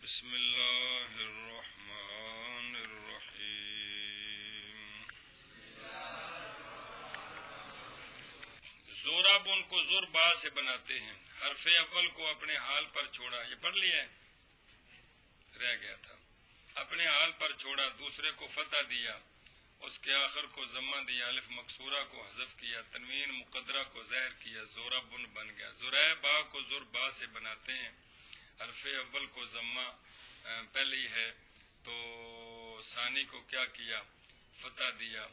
بسم اللہ الرحمن الرحیم۔ زورابن کو زوربا سے بناتے ہیں، حرف اول کو اپنے حال پر چھوڑا، یہ پڑھ لیا ہے، رہ گیا تھا، اپنے حال پر چھوڑا، دوسرے کو فتح دیا، اس کے آخر کو ضمہ دیا، الف مکسورہ کو حذف کیا، تنوین مقدرہ کو ظاہر کیا، زورابن بن گیا۔ زریبا کو زوربا سے بناتے ہیں، حرف اول کو ضمہ پہلے ہی ہے تو ثانی کو کیا کیا، فتح دیا،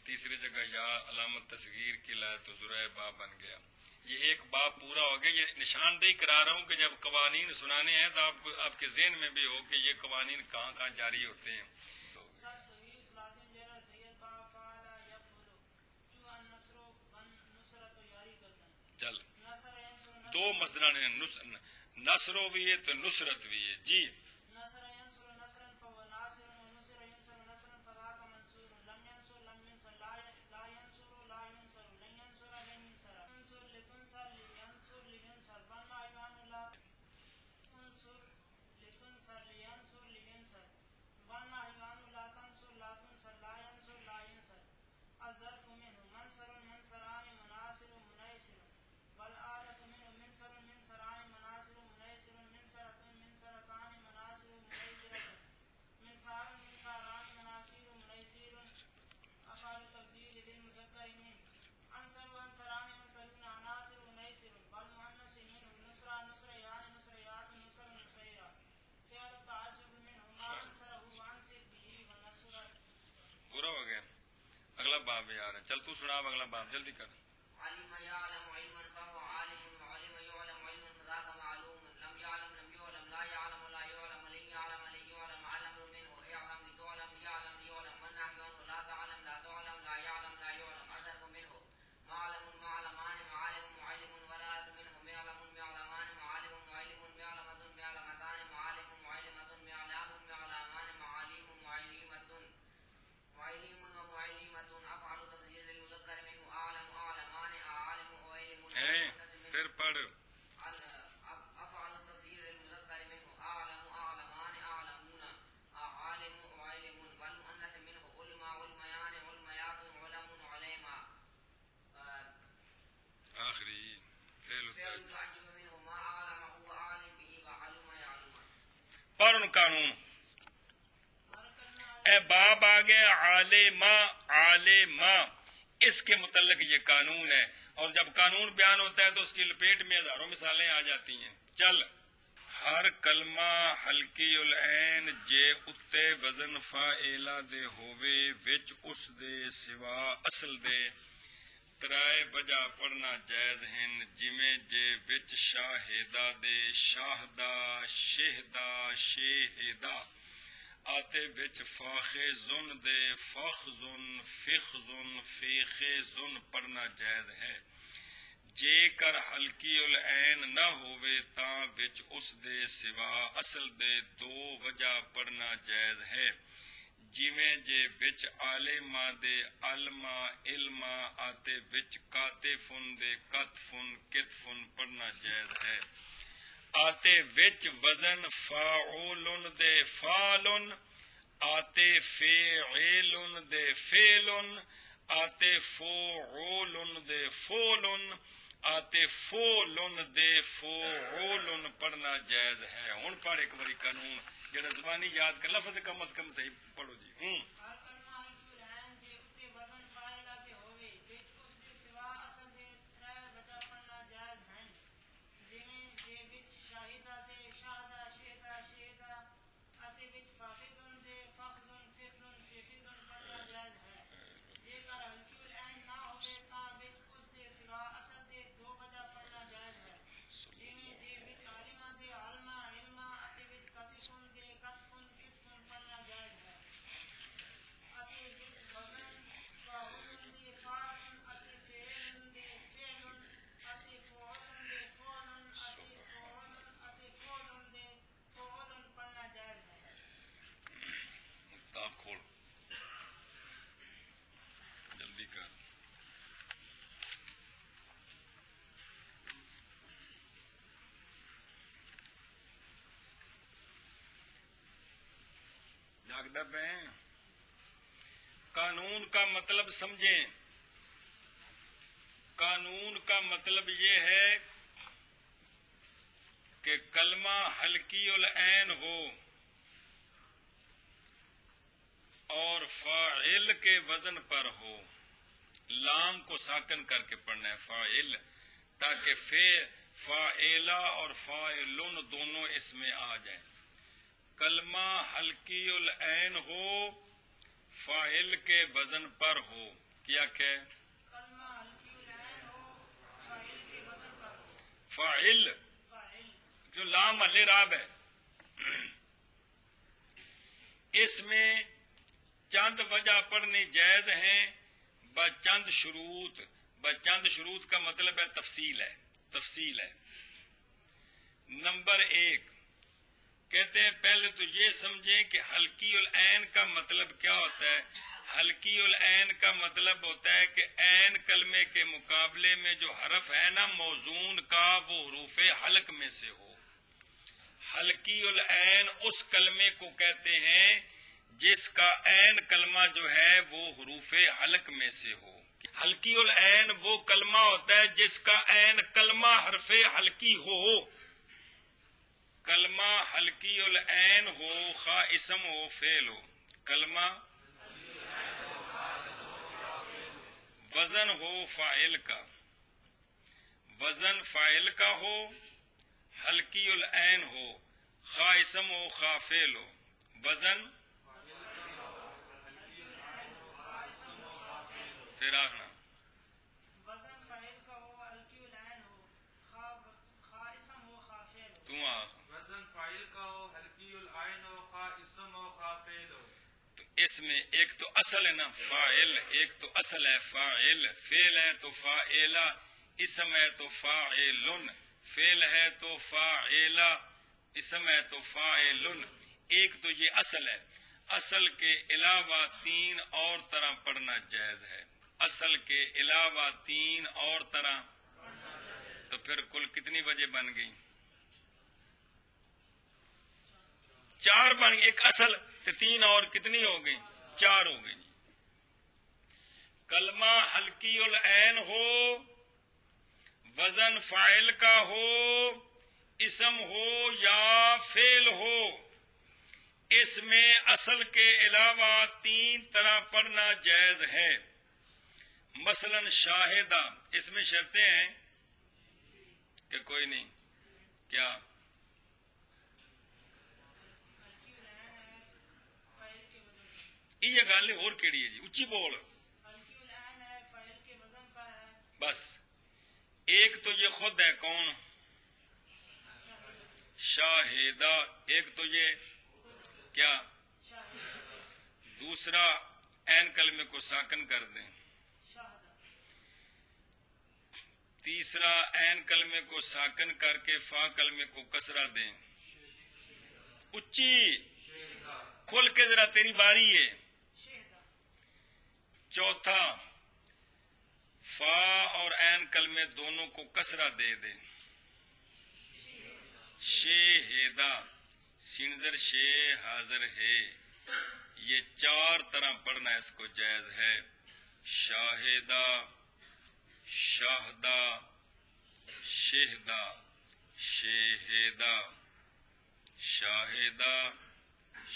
تیسری جگہ یا علامت تصغیر کی لائے تو زریبا بن گیا۔ یہ ایک باب پورا ہو گیا۔ یہ نشاندہی کرا رہا ہوں کہ جب قوانین سنانے ہیں تو آپ کے ذہن میں بھی ہو کہ یہ قوانین کہاں کہاں جاری ہوتے ہیں۔ چل دو مصدران ہیں، نصر بھی ہے تو نصرت بھی ہے۔ جی پورا ہو گیا، اگلا باب بھی آ رہا ہے، چل تو سنا اگلا باب جلدی کر۔ پھر پڑھ۔ آخری پڑھ ان قانون۔ اے باب آگے عالمہ، عالمہ اس کے متعلق یہ قانون ہے، اور جب قانون بیان ہوتا ہے تو اس کی لپیٹ میں ہزاروں مثالیں آ جاتی ہیں۔ چل، ہر کلمہ ہلکی العین جے اتے وزن فاعلہ دے ہووے وچ اس دے سوا اصل دے ترائے وجہ پڑھنا جائز ہیں، جویں جے وچ شاہدہ دے شاہدہ، شہدہ، شہدہ آتے وچ فاخذن دے فخذن، فخذن، فیخذن پڑھنا جائز ہے۔ جے کر ہلکی العین نہ ہووے تاں وچ اس دے سوا اصل دے دو وجہ پڑھنا جائز ہے، جویں جے وچ عالمہ دے علمہ، علمہ آتے وچ کاتفن دے کتفن، کتفن پڑھنا جائز ہے۔ آتے وچ وزن فاعولن دے فالن، آتے فیعلن دے فیلن، آتے فوعولن دے فولن، آتے فولن دے فوعولن پڑھنا جائز ہے۔ ہن پڑھ ایک باری قانون جڑا زبانی یاد کر، لفظ کم از کم صحیح پڑھو جی۔ چلتا پہ قانون کا مطلب سمجھیں. قانون کا مطلب یہ ہے کہ کلمہ حلقی العین ہو اور فاعل کے وزن پر ہو. لام کو ساکن کر کے پڑھنا ہے فاعل، تاکہ فاعلہ اور فاعلن دونوں اس میں آ جائیں. کلمہ حلقی العین ہو، فاعل کے وزن پر ہو. کیا کہ فاعل جو لام الراب ہے، اس میں چند وجہ پڑھنی جائز ہیں بچند شروط. بچند شروط کا مطلب ہے تفصیل ہے. تفصیل ہے. نمبر 1 کہتے ہیں پہلے تو یہ سمجھیں کہ حلقی العین کا مطلب کیا ہوتا ہے. حلقی العین کا مطلب ہوتا ہے کہ عین کلمے کے مقابلے میں جو حرف ہے نا موزون کا، وہ حروف حلق میں سے ہو. حلقی العین اس کلمے کو کہتے ہیں جس کا عین کلمہ جو ہے وہ حروف حلق میں سے ہو. حلقی العین وہ کلمہ ہوتا ہے جس کا عین کلمہ حرف حلقی ہو. کلمہ حلقی العین ہو، خواہ اسم ہو فعل ہو. کلمہ وزن ہو فاعل کا، وزن فاعل کا ہو، حلقی العین ہو، خواہ اسم ہو خواہ فعل ہو. وزن پھر آخنا وزن فاعل کا ہو، حلقی العین ہو، خواہ اسم ہو خواہ فعل ہو. تم آخ. وزن فاعل کا ہو، حلقی العین ہو، خواہ اسم ہو خواہ فعل ہو. تو اس میں ایک تو اصل ہے نا فاعل، ایک تو اصل ہے فاعل. فعل ہے تو فاعلہ، اسم ہے تو فاعلن. فعل ہے تو فاعلہ، اسم ہے تو فاعلن. ایک تو یہ اصل ہے. اصل کے علاوہ 3 اور طرح پڑھنا جائز ہے. اصل کے علاوہ 3 اور طرح. تو پھر کل کتنی وجہ بن گئی؟ 4 بن گئی. ایک اصل تو 3 اور کتنی ہو گئی؟ 4 ہو گئی. کلمہ حلقی العین ہو، وزن فاعل کا ہو، اسم ہو یا فعل ہو، اس میں اصل کے علاوہ 3 طرح پڑھنا جائز ہے. مثلا شاہدہ، اس میں شرطیں ہیں کہ کوئی نہیں. کیا؟ حلقی العین ہے فاعل کے وزن پر. یہ گل اور کیڑی ہے جی؟ اچھی بول. حلقی العین ہے فاعل کے وزن پر ہے. بس ایک تو یہ خود ہے کون؟ شاہدہ. ایک تو یہ کیا؟ دوسرا عین کلمے کو ساکن کر دیں. تیسرا عین کلمے کو ساکن کر کے فا کلمے کو کسرہ دیں. اچھی کھل کے ذرا تیری باری ہے. چوتھا فا اور عین کلمے دونوں کو کسرہ دے دیں. شہیدہ، سینزر شے حاضر ہے. یہ 4 طرح پڑھنا اس کو جائز ہے. شاہدہ، شاہدہ، شہدہ، شہدہ، شاہدہ،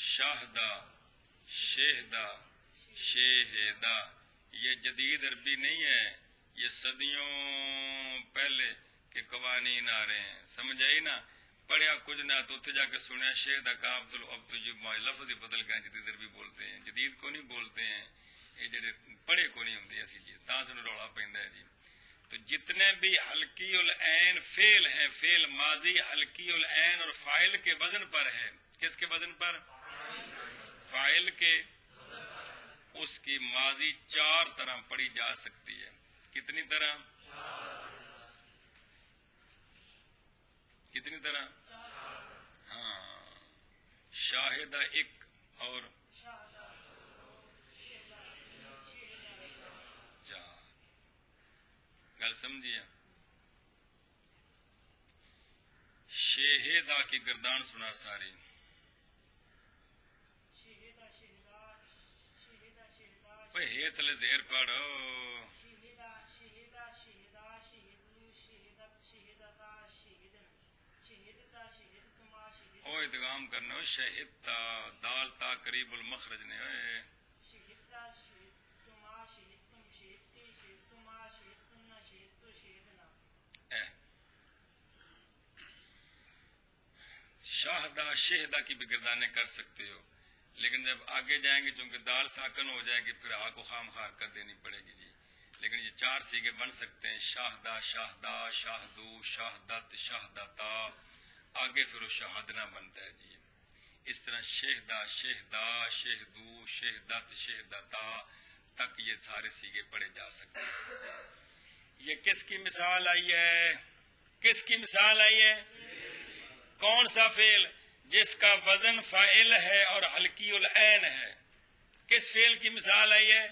شاہدہ، شہدہ، شہدہ. یہ جدید عربی نہیں ہے، یہ صدیوں پہلے کے قوانین آ رہے ہیں. سمجھ آئی نا؟ پڑھیا کچھ نہ تو اتنے جا کے سنیا شہدہ کا اب تو یہ لفظ ہی بدل گئے. جدید عربی بولتے ہیں، جدید کو نہیں بولتے ہیں. یہ جڑے پڑھے کو نہیں ہوتے ایسی چیز، تاں سے رولا پیندا ہے جی. تو جتنے بھی حلقی العین فعل ہیں، فعل ماضی حلقی العین اور فاعل کے وزن پر ہے. کس کے وزن پر؟ فاعل کے. اس کی ماضی 4 طرح پڑھی جا سکتی ہے. کتنی طرح؟ کتنی طرح؟ ہاں. شاہدہ ایک اور 4. گل سمجھیا؟ شہیدہ کی گردان سنا ساری. شہیدہ پہ ہیتل زیر پڑھو شہدا شہدا شہدا شہدو شہدت شہدتا شہدن شہدتا شہدتما شہد او ادغام کرنا ہو شہدتا دال تا قریب المخرج نے ہوئے شہدتا شہدتما شہدتم شہدتے شہدتما شہدتن شہدتو شہدنا شاہدہ شہدہ کی بھی گردانیں کر سکتے ہو، لیکن جب آگے جائیں گے چونکہ دال ساکن ہو جائے گی پھر آ کو خام خار کر دینی پڑے گی جی. لیکن یہ 4 سیغے بن سکتے ہیں، شاہدہ شاہدہ شاہدو شاہدت شاہدتا، آگے پھر وہ شہادنا بنتا ہے جی. اس طرح شہدہ شہدہ شہدو شہدت شہدتا تک یہ سارے سیغے پڑھے جا سکتے ہیں. یہ کس کی مثال آئی ہے؟ کس کی مثال آئی ہے؟ کون سا فعل جس کا وزن فاعل ہے اور حلقی العین ہے؟ کس فعل کی مثال آئی ہے؟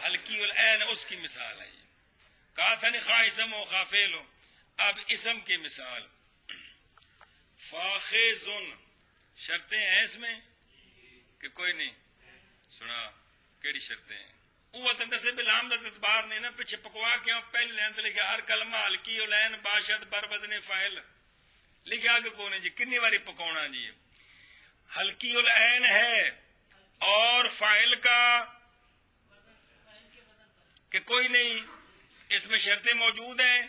حلقی العین، اس کی مثال آئی ہے. کہا تھا نہیں خواہ اسم ہو خواہ فعل ہو. اب اسم کی مثال فاخذن، شرطیں ہیں اس میں کہ کوئی نہیں؟ سنا کیڑی شرطیں ہیں؟ وہ تندسے بلام دت اعتبار نہیں نا، پیچھے پکوا کے پہلے لین تو لکھا ہر کلمہ حلقی العین باشد بر وزن فاعل، لکھا آگے کون ہے جی؟ کنی باری پکونا جی؟ حلقی العین ہے اور فاعل کا کہ کوئی نہیں، اس میں شرطیں موجود ہیں.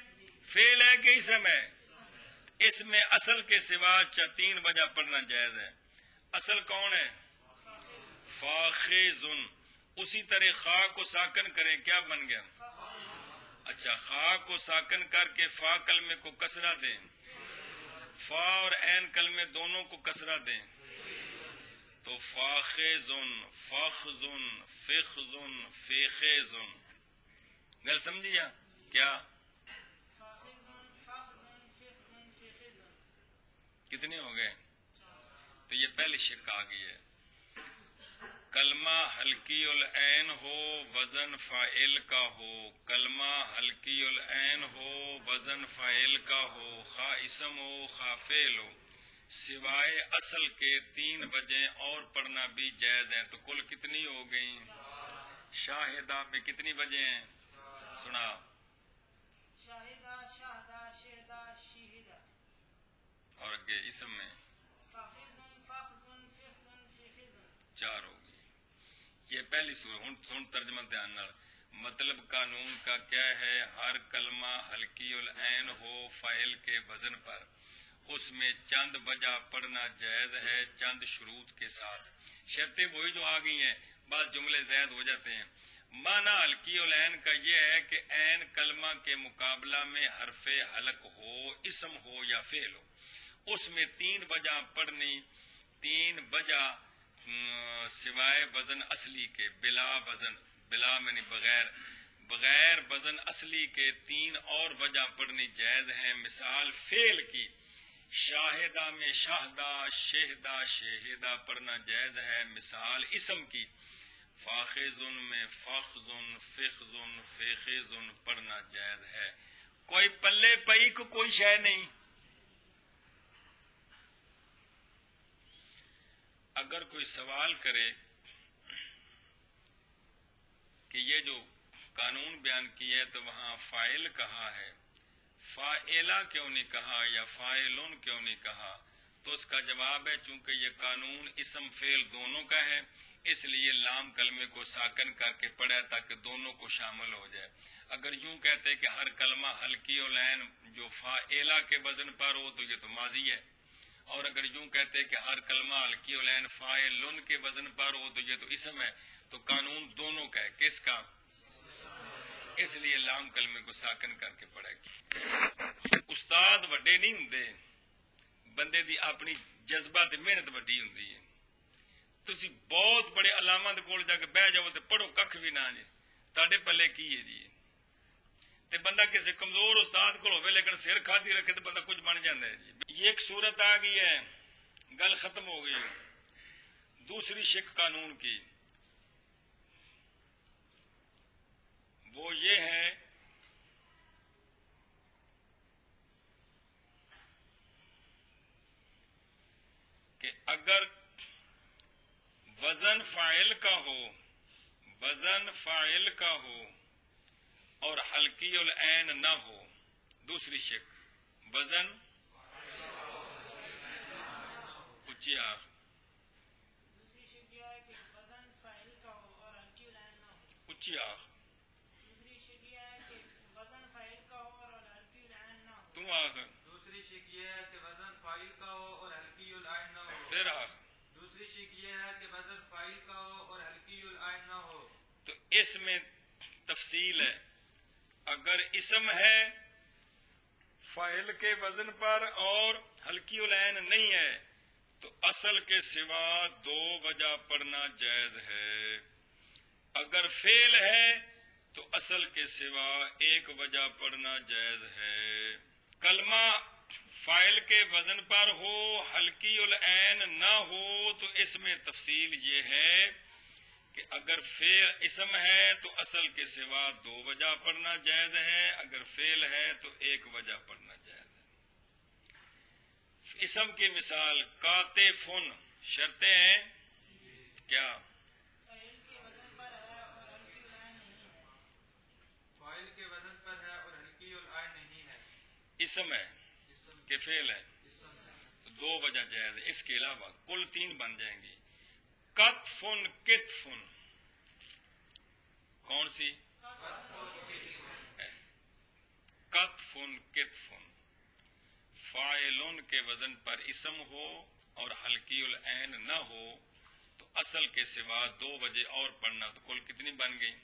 فعل ہے کہ اسم ہے؟ اس میں اصل کے سوا 3 وجہ پڑھنا جائز ہے. اصل کون ہے؟ فاخذن. اسی طرح خا کو ساکن کریں، کیا بن گیا؟ اچھا، خا کو ساکن کر کے فا کلمے کو کسرہ دیں، فا اور عین کلمے دونوں کو کسرہ دیں تو فاخذن فخذن فخذن فیخذن. گل سمجھیا کیا؟ کتنے ہو گئے؟ تو یہ پہلی شک آ گئی ہے. کلمہ حلقی العین ہو وزن فاعل کا ہو، کلمہ حلقی العین ہو وزن فاعل کا ہو، خواہ اسم ہو خواہ فعل ہو، سوائے اصل کے 3 وجہیں اور پڑھنا بھی جائز ہیں. تو کل کتنی ہو گئیں؟ شاہدہ میں کتنی وجہیں ہیں؟ سنا شاہدہ شاہدہ شہدہ شہدہ. اور اگے اسم میں فاخذن فاخذن فخذن فخذن. 4 ہو گئی. یہ پہلی سورت. ہن ترجمہ دھیان نال. مطلب قانون کا کیا ہے؟ ہر کلمہ حلقی العین ہو فاعل کے وزن پر، اس میں چند وجہ پڑھنا جائز ہے، چند شروط کے ساتھ. شرطیں وہی جو آ گئی ہیں، بعض جملے زائد ہو جاتے ہیں. معنی حلقی العین کا یہ ہے کہ عین کلمہ کے مقابلہ میں حرف حلق ہو، اسم ہو یا فعل ہو، اس میں 3 وجہ پڑھنی. 3 وجہ سوائے وزن اصلی کے، بلا وزن، بلا میں بغیر وزن اصلی کے 3 اور وجہ پڑھنی جائز ہیں. مثال فعل کی، شاہدہ میں شاہدہ شہدہ شہدہ پڑھنا جائز ہے. مثال اسم کی، فاخذن میں فخذن فخذن فخذن پڑھنا جائز ہے. کوئی پلے پئی کو کوئی شے نہیں. اگر کوئی سوال کرے کہ یہ جو قانون بیان کیا ہے تو وہاں فاعل کہا ہے، فاعلہ کیوں نہیں کہا یا فاعلون کیوں نہیں کہا، تو اس کا جواب ہے چونکہ یہ قانون اسم فعل دونوں کا ہے، اس لیے لام کلمے کو ساکن کر کے پڑھا تاکہ دونوں کو شامل ہو جائے. اگر یوں کہتے کہ ہر کلمہ حلقی العین جو فاعلہ کے وزن پر ہو تو یہ تو ماضی ہے، اور اگر یوں کہتے کہ ہر کلمہ حلقی العین فاعلن کے وزن پر ہو تو یہ تو اسم ہے. تو قانون دونوں کا ہے. کس کا؟ اس لیے لام کلمے کو ساکن کر کے پڑھا گیا. استاد وڈے نہیں ہوندے، بندے دی اپنی جذبہ تے محنت وڈی ہوندی ہے. تسی بہت بڑے علامہ دے کول جا کے بہ جاؤ تے پڑھو ککھ بھی نہ جے، تہاڈے پلے کی ہے جی؟ تے بندہ کسی کمزور استاد کو ہوئے لیکن سر کھادی رکھے تو بندہ کچھ بن جاتا ہے جی. یہ ایک صورت آ گئی ہے، گل ختم ہو گئی. دوسری شک قانون کی وہ یہ ہے کہ اگر وزن فاعل کا ہو، وزن فاعل کا ہو اور حلقی العین نہ ہو. دوسری شک وزن اونچی آنکھ، دوسری شک یہ ہے کہ وزن فاعل کا ہو اور ہلکی العین نہ ہو. اونچی آنکھ، دوسری شک یہ ہے کہ وزن فاعل کا ہو اور ہلکی العین نہ ہو. تم آنکھ، دوسری شک یہ ہے کہ وزن فاعل کا ہو اور ہلکی العین نہ ہو. پھر آنکھ. دوسری شک یہ ہے کہ وزن فاعل کا ہو اور ہلکی العین نہ ہو. تو اس میں تفصیل ہے. اگر اسم ہے فاعل کے وزن پر اور ہلکی العین نہیں ہے تو اصل کے سوا 2 وجہ پڑھنا جائز ہے. اگر فعل ہے تو اصل کے سوا 1 وجہ پڑھنا جائز ہے. کلمہ فاعل کے وزن پر ہو ہلکی العین نہ ہو تو اس میں تفصیل یہ ہے کہ اگر فعل اسم ہے تو اصل کے سوا 2 وجہ پڑھنا جائز ہے، اگر فعل ہے تو 1 وجہ پڑھنا جائز ہے. اسم کی مثال کاتفن، شرطیں ہیں کیا؟ فاعل کے وزن پر ہے اور ہلکی العین نہیں ہے. فاعل کے وزن پر ہے اور ہلکی العین نہیں ہے. اسم ہے اسم کہ فعل ہے اسم ہے. تو 2 وجہ جائز ہے. اس کے علاوہ کل 3 بن جائیں گی. کتفن کتفن، کون سی؟ کتفن کتفن. فاعلن کے وزن پر اسم ہو اور ہلکی العین نہ ہو تو اصل کے سوا 2 وجہ اور پڑھنا، تو کل کتنی بن گئی؟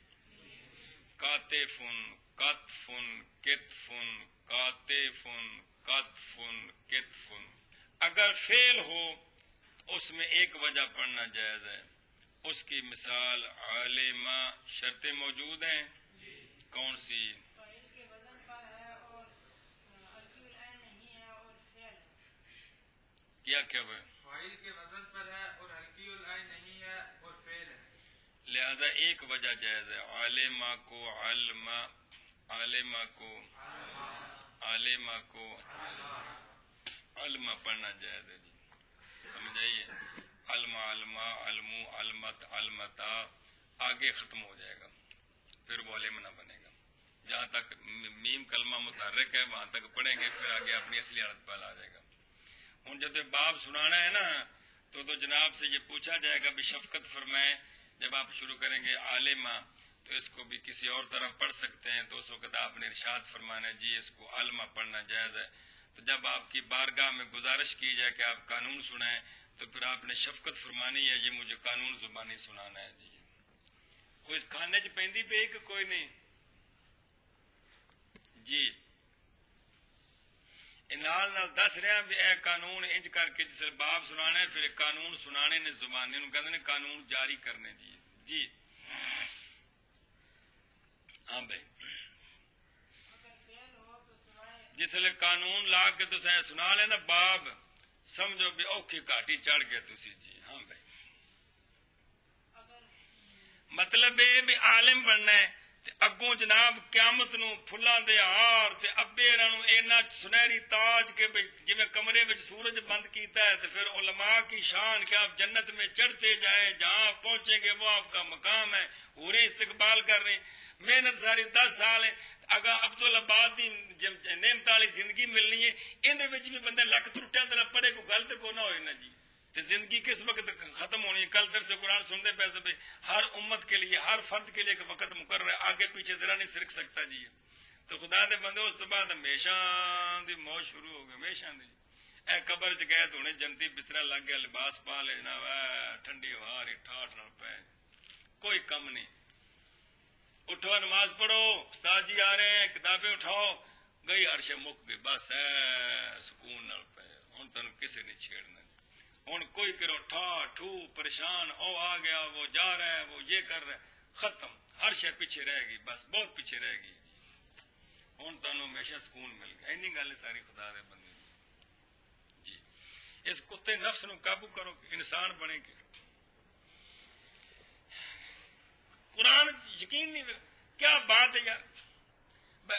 کاتفن کتفن کتفن کاتفن کتفن کتفن. اگر فعل ہو اس میں 1 وجہ پڑھنا جائز ہے. اس کی مثال عالمہ، شرطیں موجود ہیں کون سی؟ فاعل کے وزن پر ہے اور ہلکی العین نہیں ہے اور فعل ہے. کیا کیا وہ؟ فاعل کے وزن پر ہے اور ہلکی العین نہیں ہے اور فعل ہے. لہذا 1 وجہ جائز ہے. عالمہ کو علمہ، عالمہ کو عالمہ کو علمہ پڑھنا جائز ہے. جی سمجھائیے. علمہ علمہ علمو علمت علمتا آگے ختم ہو جائے گا، پھر وہ علم نہ بنے گا. جہاں تک میم کلمہ متحرک ہے وہاں تک پڑھیں گے، پھر آگے اپنی اصلی حالت پر آ جائے گا. ہوں جب باب سنانا ہے نا تو جناب سے یہ پوچھا جائے گا بھی شفقت فرمائیں. جب آپ شروع کریں گے عالمہ تو اس کو بھی کسی اور طرف پڑھ سکتے ہیں، تو اس وقت آپ نے ارشاد فرمانا ہے جی اس کو علمہ پڑھنا جائز ہے. تو جب آپ کی بارگاہ میں گزارش کی جائے کہ آپ قانون سنائیں تو پھر آپ نے شفقت فرمانی ہے، یہ مجھے قانون زبانی سنانا ہے. جی کوئی کھانے چ پہ کہ کوئی نہیں؟ جی نال دس رہا بھی اے قانون انج کر کے جس باب سنانا ہے، پھر قانون سنانے نے زبانی نو کہتے ہیں قانون جاری کرنے. جی جی ہاں بھائی. اگر فعل ہو تو سوائے جس لئے قانون لا کے تو سنا لینا باب سمجھو بھی اوکھی کاٹی چڑھ گئے تسی. جی ہاں بھائی. اگر مطلب یہ بھی عالم بننا ہے تے اگوں جناب قیامت نو پھلاں دے ہار تے ابے نو اینا سنہری تاج کے جویں کمرے وچ سورج بند کیتا ہے تے پھر علماء کی شان کہ آپ جنت میں چڑھتے جائیں، جہاں آپ پہنچیں گے وہ آپ کا مقام ہے. پورے استقبال کر رہے ہیں، محنت ساری 10 سال ہے. اگر عبدالآباد دی نعمت والی زندگی ملنی ہے، اندر وچ بھی بندہ لکھ ٹوٹیا طرح پڑھے کو غلط کو نہ ہوئے نا. جی تو زندگی کس وقت ختم ہونی ہے؟ کل درس قرآن سنتے پیسے پہ ہر امت کے لیے، ہر فرد کے لیے ایک وقت مقرر ہے، آگے پیچھے ذرا نہیں سرک سکتا. جی تو خدا دے بندے اس تو بعد ہمیشہ دی موت شروع ہو گئی، ہمیشہ دی. اے قبر چ گئے تو انہیں جنتی بسترا لگ گیا، لباس پا لے جناب، ٹھنڈی ہوا رہی ٹھاٹھ نہ پے، کوئی کم نہیں. اٹھو نماز پڑھو، استاد جی آ رہے ہیں، کتابیں اٹھاؤ، گئی عرش مک گئی، بس سکون نال پے. ہوں تین کسی نہیں چھیڑنا. ہوں کوئی کرو ٹھا ٹھو پریشان، او آ گیا، وہ جا رہا ہے، وہ یہ کر رہا ہے، ختم. ہر شے پیچھے رہ گئی، بس بہت پیچھے رہ گئی. ہوں تمہیں ہمیشہ سکون مل گیا. اینی گل ہے ساری خدا دے بندے. جی اس کتے نفس نو قابو کرو کہ انسان بنے گی. قرآن یقین نہیں، کیا بات ہے یار.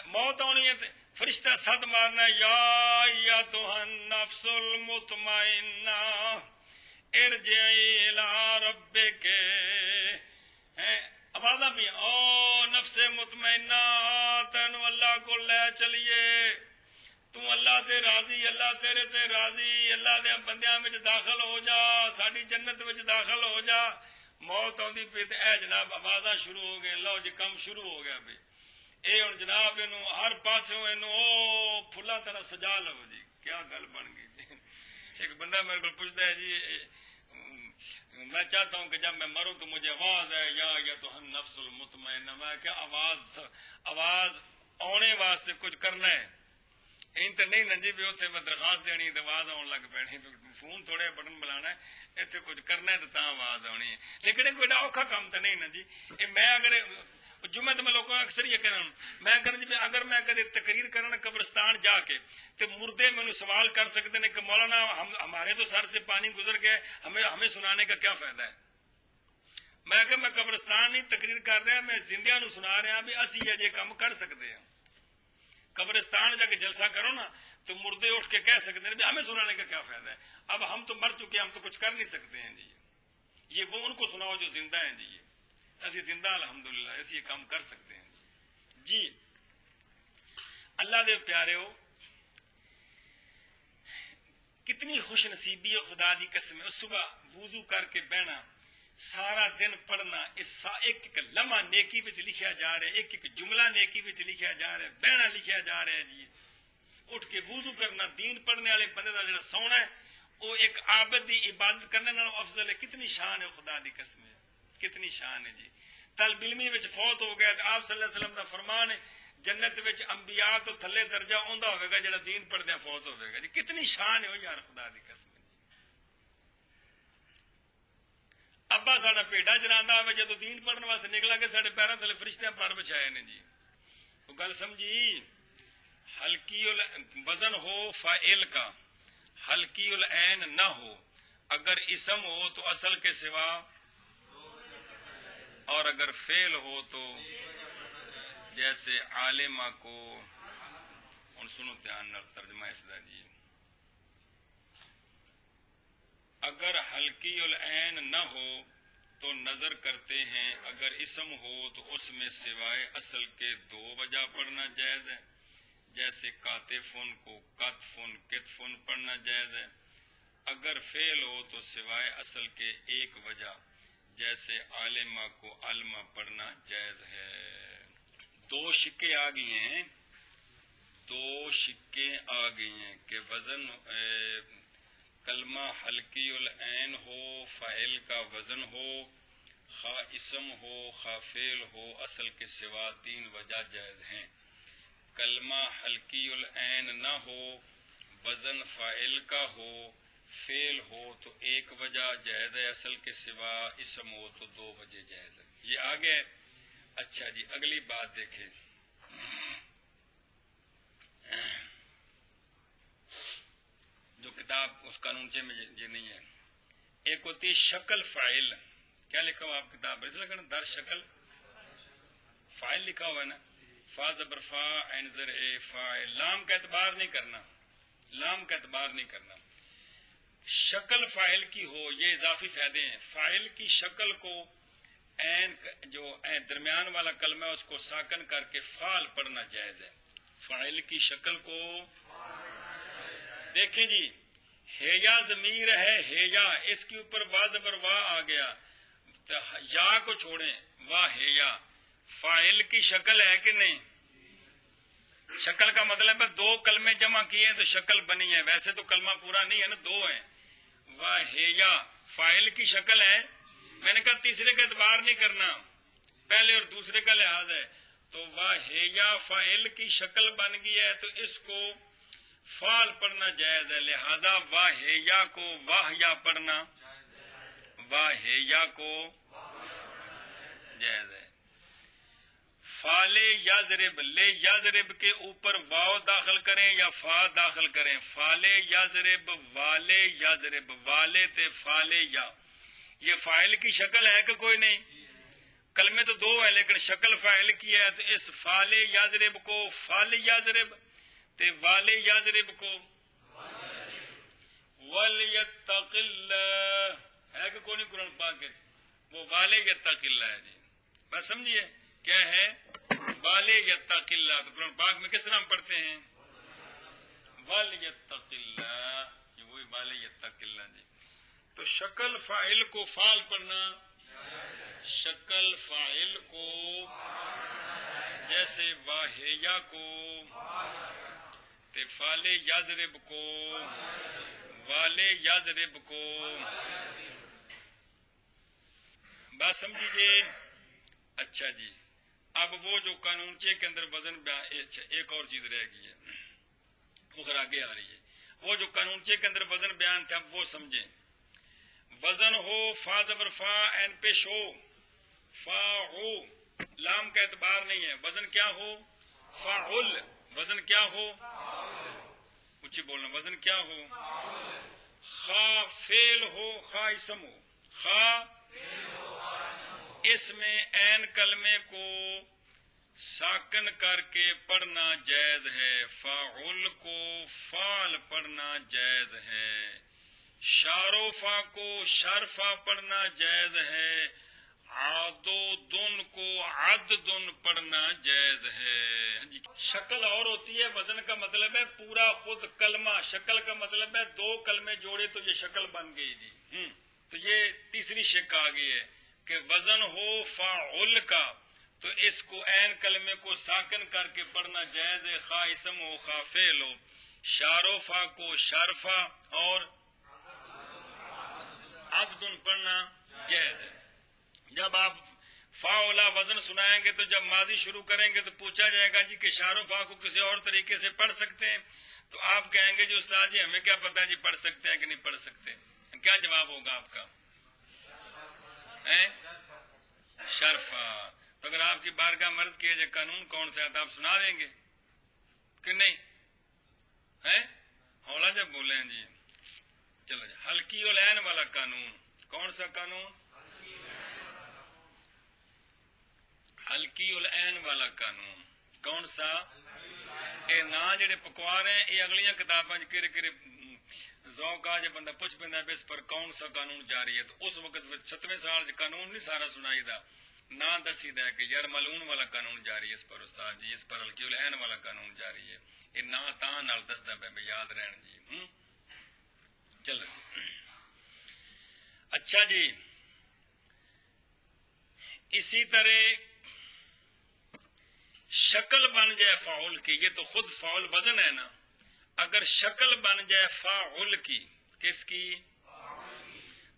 موت آنی ہے تے فرشتہ سد مارنا، یا ایتھا النفس المطمئنہ، ارجعی الی ربک، آوازاں بھی او نفس مطمئنہ تینو اللہ کو لے چلیے، تو اللہ تے راضی، اللہ تیرے تے راضی، اللہ دے بندیاں وچ داخل ہو جا، ساڈی جنت وچ داخل ہو جا۔ موت آندی پئی تے اے جناب آوازاں شروع ہو گئے، لو جی کم شروع ہو گیا بھئی، اے ہن جناب اینو ہر پاسوں اینو او پھلاں طرح سجا لو جی، کیا گل بن گئی۔ ایک بندہ میرے کو پوچھتا ہے جی میں چاہتا ہوں کہ جب میں مروں تو مجھے آواز ہے یا ایتھا النفس المطمئنہ، میں کہ آواز آنے واسطے کچھ کرنا ہے، این تو نہیں نجی بھی اتنے میں درخواست دینی تو آواز آن لگ پینی، فون تھوڑے بٹن بلانا ہے، اتنے کچھ کرنا ہے تو تاں آواز آنی ہے، لیکن کوئی اوکھا کام تو نہیں نا جی۔ میں اگر جمعہ تو میں لوگوں اکثر یہ کہنا میں اگر میں کدے تقریر کرنا قبرستان جا کے تو مردے مینوں سوال کر سکتے ہیں کہ مولانا ہمارے تو سر سے پانی گزر گئے، ہمیں سنانے کا کیا فائدہ ہے؟ میں کہ میں قبرستان نہیں تقریر کر رہا، میں زندیاں نو سنا رہا بھی اسی یہ کام کر سکتے ہیں۔ قبرستان جا کے جلسہ کرو نا تو مردے اٹھ کے کہہ سکتے ہیں ہمیں سنانے کا کیا فائدہ ہے، اب ہم تو مر چکے، ہم تو کچھ کر نہیں سکتے ہیں جی، یہ وہ ان کو سناؤ جو زندہ ہیں جی، ایسی زندہ الحمدللہ ایسی یہ کام کر سکتے ہیں جی۔ اللہ دے پیارے ہو، کتنی خوش نصیبی ہے، خدا دی قسم ہے، صبح وضو کر کے بہنا، سارا دن پڑھنا، اس ایک ایک لمحہ نیکی وچ لکھیا جا رہا ہے، ایک ایک جملہ نیکی وچ لکھیا جا رہا ہے، بہنا لکھیا جا رہا ہے جی۔ اٹھ کے وضو کرنا، دین پڑھنے والے بندے دا جڑا سونا ہے وہ ایک عابد دی عبادت کرنے نال افضل ہے۔ کتنی شان ہے، خدا دی قسم ہے، کتنی شان ہے جی۔ طالب علمی وچ فوت ہو گیا تو آپ صلی اللہ علیہ وسلم دا فرمان ہے جنت وچ انبیاء تو تھلے درجہ اوندا ہوے گا جڑا دین پڑھدے فوت ہوے گا جی۔ کتنی شان ہے یار، خدا دی قسم ہے۔ ابا ساڈا پیڈا چراندا ہوے جدوں دین پڑھن واسطے نکلا کہ ساڈے پیراں تھلے فرشتیاں پر بچھائے نے جی۔ وہ گل سمجھی؟ ہلکی وزن ہو فاعل کا، ہلکی العین نہ ہو، اگر اسم ہو تو اصل کے سوا، اور اگر فعل ہو تو جیسے عالمہ کو۔ اور سنو دھیان نال ترجمہ اس دا جی، اگر ہلکی العین نہ ہو تو نظر کرتے ہیں، اگر اسم ہو تو اس میں سوائے اصل کے دو وجہ پڑھنا جائز ہے، جیسے کاتفن کو کتفن کتفن پڑھنا جائز ہے، اگر فعل ہو تو سوائے اصل کے ایک وجہ، جیسے عالمہ کو علمہ پڑھنا جائز ہے۔ دو شکے آ گئی ہیں، دو شکے آ گئی ہیں کہ وزن کلمہ ہلکی العین ہو، فاعل کا وزن ہو، خواہ اسم ہو خواہ فعل ہو، اصل کے سوا تین وجہ جائز ہیں۔ کلمہ ہلکی العین نہ ہو، وزن فاعل کا ہو، فعل ہو تو ایک وجہ جائز ہے، اصل کے سوا اسم ہو تو دو وجہ جائز ہے۔ یہ آگے اچھا جی، اگلی بات دیکھیں، جو کتاب اس قانونچے میں یہ نہیں ہے، ایک ہوتی شکل فاعل، کیا لکھا ہوا آپ کتاب اس لگا در شکل فاعل لکھا ہوا ہے نا، فا زبر فا عین زر اے فاعل، لام کا اعتبار نہیں کرنا، لام کا اعتبار نہیں کرنا، شکل فاعل کی ہو، یہ اضافی فائدے ہیں۔ فاعل کی شکل کو عین جو درمیان والا کلمہ ہے اس کو ساکن کر کے فعل پڑھنا جائز ہے۔ فاعل کی شکل کو دیکھیں جی، ہیا ضمیر ہے، ہیا اس کے اوپر وا زبر وا آ گیا، یا کو چھوڑیں، وا ہیا، فاعل کی شکل ہے کہ نہیں؟ شکل کا مطلب ہے دو کلمے جمع کیے تو شکل بنی ہے، ویسے تو کلمہ پورا نہیں ہے نا، دو ہیں۔ وا ہیا فاعل کی شکل ہے، میں نے کہا تیسرے کا اعتبار نہیں کرنا، پہلے اور دوسرے کا لحاظ ہے، تو وا ہیا فاعل کی شکل بن گئی ہے تو اس کو فعل پڑھنا جائز ہے، لہذا واہیا کو واہیا پڑھنا، واہیا کو جائز ہے۔ فالے یضرب، لے یضرب کے اوپر واو داخل کریں یا فا داخل کریں، فالے یضرب والے یضرب، والے تے فالے یا، یہ فاعل کی شکل ہے کہ کوئی نہیں؟ کلمے تو دو ہے لیکن شکل فاعل کی ہے، تو اس فالے یضرب کو فال یضرب تے والے یضرب کو وَلْيَتَّقِ اللَّهِ ہے کہ کون قرآن پاک ہے وہ والے یتق اللہ ہے جی. بس سمجھیے کیا ہے والے یتق اللہ. تو قرآن پاک میں کس طرح ہم پڑھتے ہیں وَلْيَتَّقِ اللَّهِ, یہ وہی والے یتق اللہ جی. تو شکل فاعل کو فعل پڑھنا, شکل فاعل کو جیسے واہیا کو فالے یضرب کو والے یضرب کو. بات سمجھیے. اچھا جی, اب وہ جو قانونچے کے اندر وزن ایک اور چیز رہ گئی ہے وہ پھر آگے آ رہی ہے. وہ جو قانونچے کے اندر وزن بیان تھا اب وہ سمجھیں. وزن ہو فا زبر فا این پیش ہو فا ہو, لام کا اعتبار نہیں ہے. وزن کیا ہو فاعل, وزن کیا ہو کچھ بولنا, وزن کیا ہو خا فعل ہو خا اسم ہو. خا اس میں عین کلمے کو ساکن کر کے پڑھنا جائز ہے, فاعل کو فعل پڑھنا جائز ہے, شاروفا کو شرفا پڑھنا جائز ہے, عادو دن کو عد دن پڑھنا جائز ہے جی. شکل اور ہوتی ہے, وزن کا مطلب ہے پورا خود کلمہ, شکل کا مطلب ہے دو کلمے جوڑے تو یہ شکل بن گئی جی. تو یہ تیسری شک آ گئی ہے کہ وزن ہو فاعل کا تو اس کو عین کلمے کو ساکن کر کے پڑھنا جائز ہے, خا اسم ہو خا فعل ہو. شاروفا کو شرفا اور عد دن پڑھنا جائز ہے. جب آپ فاولا وزن سنائیں گے تو جب ماضی شروع کریں گے تو پوچھا جائے گا جی کہ شار و فا کو کسی اور طریقے سے پڑھ سکتے ہیں, تو آپ کہیں گے جی استاد جی ہمیں کیا پتہ جی پڑھ سکتے ہیں کہ نہیں پڑھ سکتے. کیا جواب ہوگا آپ کا شرفا. تو اگر آپ کی بارگاہ مرض کیے جائے قانون کون سا ہے تو آپ سنا دیں گے کہ نہیں ہولا جب بولے ہیں جی. چلو جی, ہلکی العین والا قانون کون سا قانون ہلکی العین والا قانون کون سا. اے نا جڑے پکوان ہیں یہ اگلیاں کتاباں کہڑے کہڑے ذوق آ جائے بندہ پوچھ پیندا ہے اس پر کون سا قانون جاری ہے. تو اس وقت 7ویں سال قانون نہیں سارا سنائی دا, نہ دسی دا کہ یار ملعون والا قانون جاری ہے اس پر استاد جی, اس پر ہلکی العین والا قانون جاری ہے. یہ نا تاں نال دسدا پہ یاد رہن جی. چلو اچھا جی. اسی طرح شکل بن جائے فاعل کی, یہ تو خود فاعل وزن ہے نا, اگر شکل بن جائے فاعل کی کس کی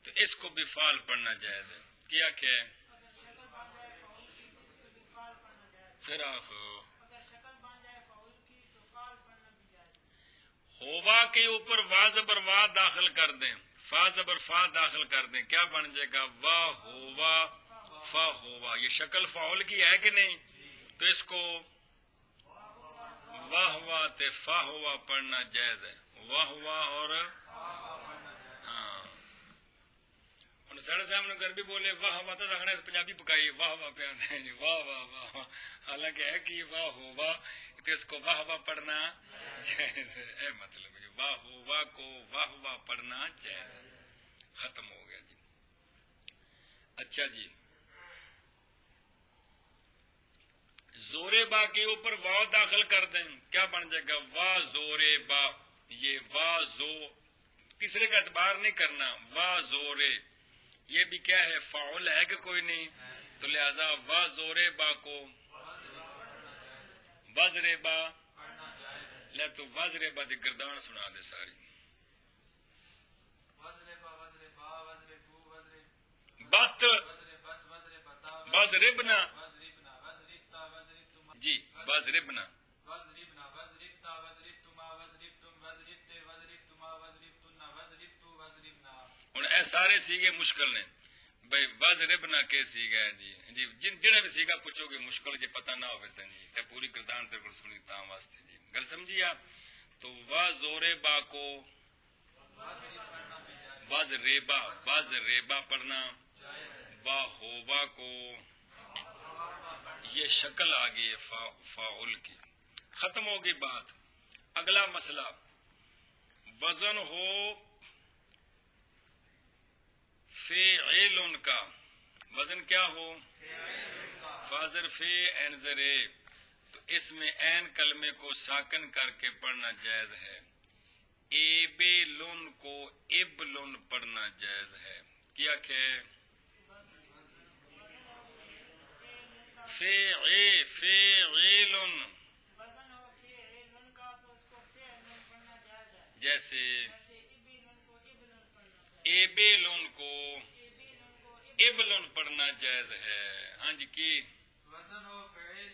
تو اس کو بھی فعل پڑھنا جائز ہے. کیا کہ پھر ہوا کے اوپر وا زبر وا داخل کر دیں, فا زبر فا داخل کر دیں, کیا بن جائے گا وا ہوا فا ہوا. یہ شکل فاعل کی ہے کہ نہیں, تو اس کو واہ ہوا تے فا ہوا پڑھنا جائز ہے. واہ ہوا اور ہاں ہوں ساڑھے صاحب نے گھر بھی بولے واہ ہوا تو رکھنا پنجابی پکائی واہ ہوا پہ آتے ہیں جی واہ واہ واہ, حالانکہ ہے کہ واہ ہوا تو اس کو واہ ہوا پڑھنا جائز ہے. اے مطلب جی واہ ہوا کو واہ ہوا پڑھنا جائز, ختم ہو گیا جی. اچھا جی, زورے با کے اوپر واو داخل کر دیں, کیا بن جائے گا وا زورے با. یہ وا زو تیسرے کا اعتبار نہیں کرنا, وا زورے یہ بھی کیا ہے فاعل ہے کہ کوئی نہیں, تو لہذا وا زورے با کو وزرے با لے تو وزرے با دی گردان سنا دے ساری. بت وزربنا جی وزربنا ہوں اے سارے سیگے مشکل نے بھائی وزربنا کے سیگا ہے جی جی جنہیں بھی سیگا پوچھو گے مشکل جی پتہ نہ ہوئے تھا جی کہ پوری گردان تے کر سنی تاں واسطے جی گل سمجھی آپ. تو وزورے با کو وزریبا پڑھنا, وا ہوبا کو یہ شکل آ گئی فاعل کی. ختم ہو گئی بات. اگلا مسئلہ وزن ہو فعیل کا وزن کیا ہو فاضر فی این زرے، تو اس میں این کلمے کو ساکن کر کے پڑھنا جائز ہے. ایبلن کو ابلن پڑھنا جائز ہے. کیا کہ فعیل وزن ہو فعل کا تو اس کو فعل پڑھنا جائز ہے. جیسے جیسے ابلن کو ابلن پڑھنا جائز ہے. ایبلن کو ابلن کو ابلن پڑھنا جائز ہے. ہاں جی کی وزن ہو فعل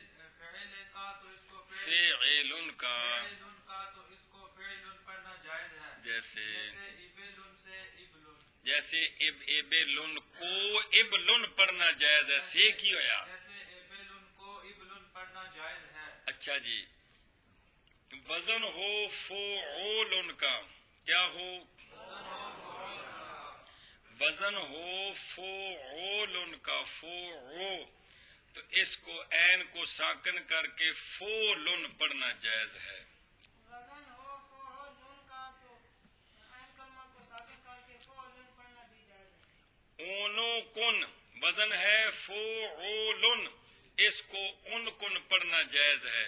کا تو اس کو فعیل کا فعل کا تو اس کو فعل پڑھنا جائز ہے. جیسے ابلن سے ابلن، جیسے ایبلن کو ابلن پڑھنا جائز ہے. سے کی ہویا. جیسے ابلن کو ابلن پڑھنا جائز ہے. اچھا جی. وزن ہو فعول کا کیا ہو وزن ہو فعول کا فعو، تو اس کو عین کو ساکن کر کے فولن پڑھنا جائز ہے. وزن ہو فعل کا تو عین کلمہ کو ساکن کر کے فعل پڑھنا بھی جائز ہے. اونو کن وزن ہے فعول، اس کو ان کن پڑھنا جائز ہے.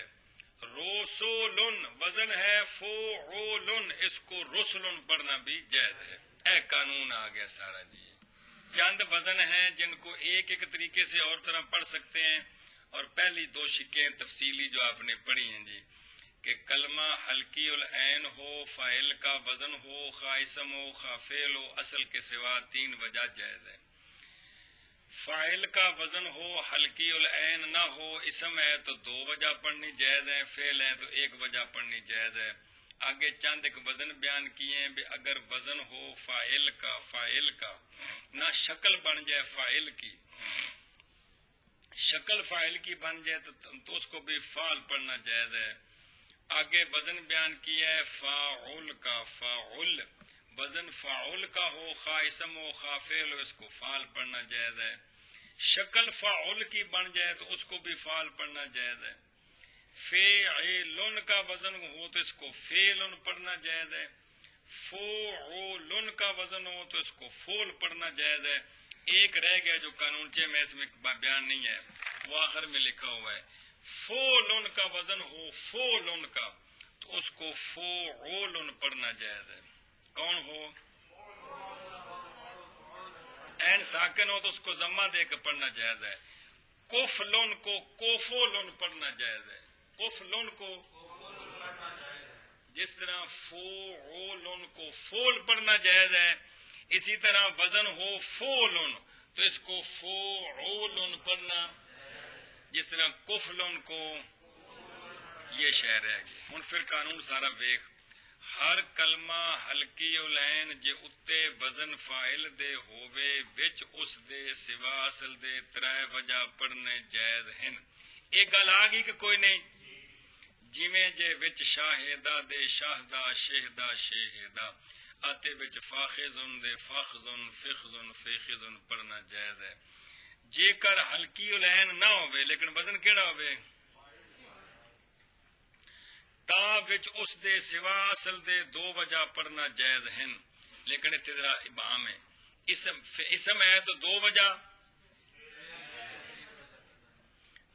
رسولن وزن ہے فعول، اس کو رسلن پڑھنا بھی جائز ہے. اے قانون آ گیا سارا جی. چند وزن ہیں جن کو ایک ایک طریقے سے اور طرح پڑھ سکتے ہیں، اور پہلی دو شکیں تفصیلی جو آپ نے پڑھی ہیں جی، کہ کلمہ حلقی العین ہو، فاعل کا وزن ہو، خواہ اسم ہو، خواہ فعل ہو، اصل کے سوا 3 وجہ جائز ہے. فاعل کا وزن ہو، حلقی العین نہ ہو، اسم ہے تو 2 وجہ پڑھنی جائز ہے، فعل ہے تو 1 وجہ پڑھنی جائز ہے. آگے چند ایک وزن بیان کیے ہیں. اگر وزن ہو فاعل کا نہ شکل بن جائے فاعل کی، شکل فاعل کی بن جائے تو اس کو بھی فعل پڑھنا جائز ہے. آگے وزن بیان کیا ہے فاعل کا، فاعل وزن فاعل کا ہو، خواہ اسم ہو خواہ فعل ہو، اس کو فعل پڑھنا جائز ہے. شکل فاعل کی بن جائے تو اس کو بھی فعل پڑھنا جائز ہے. فعیلن کا وزن ہو تو اس کو فعلن پڑھنا جائز ہے. فعولن کا وزن ہو تو اس کو فول پڑھنا جائز ہے. ایک رہ گیا جو قانونچے میں اس میں بیان نہیں ہے، وہ آخر میں لکھا ہوا ہے. فولن کا وزن ہو فولن کا تو اس کو فعولن پڑھنا جائز ہے. کون ہو این ساکن ہو تو اس کو ضمہ دے کے پڑھنا جائز ہے. کفلن کو کوفولن پڑھنا جائز ہے. کفلن کو جس طرح فعولن کو فول پڑھنا جائز ہے، اسی طرح وزن ہو فولن تو اس کو فعولن پڑھنا، جس طرح کفلن کو. یہ شے رہ گئی. ہن پھر قانون سارا ویکھ. ہر کلمہ حلقی العین جے اتے وزن فاعل دے ہووے وچ اس دے سوا اصل دے 3 وجہ پڑھنے جائز ہیں. ایک گل آ گئی کہ کوئی نہیں؟ جویں جے وچ شاہدہ دے شاہدہ شہدہ شہدہ آتے وچ فاخذن دے فاخذن فخذن فیخذن پڑھنا جائز ہے. جے کر حلقی العین نہ ہووے لیکن وزن کیڑا ہووے تا وچ اس دے سوا اصل دے 2 وجہ پڑھنا جائز ہیں. لیکن اتنے ذرا ابہام ہے. اسم ہے تو 2 وجہ،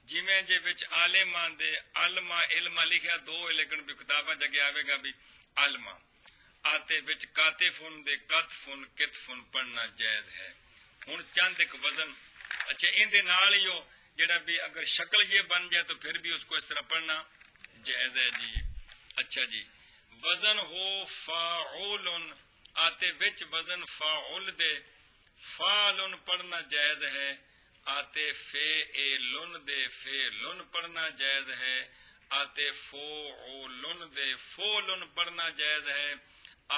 جویں جے وچ عالماں دے علما علما لکھیا 2 ہے لیکن بھی کتاباں جگہ آوے گا بھی علما آتے وچ کاتفن دے کتفن کتفن پڑھنا جائز ہے. ہن چند ایک وزن اچھا ان دے نال ہی جڑا بھی اگر شکل یہ بن جائے تو پھر بھی اس کو اس طرح پڑھنا جائز ہے جی. اچھا جی. وزن ہو فاعولن آتے وچ وزن فاعل دے فعلن پڑھنا جائز ہے. آتے فعلن دے فعلن پڑھنا جائز ہے. آتے فعولن دے فعلن پڑھنا جائز ہے.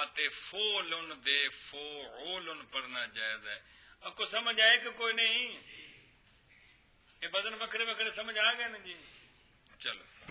آتے فعلن دے فعولن پڑھنا جائز ہے. اب کو سمجھ آئے کہ کوئی نہیں؟ یہ وزن وکھرے وکھرے سمجھ آ گئے نا جی؟ چلو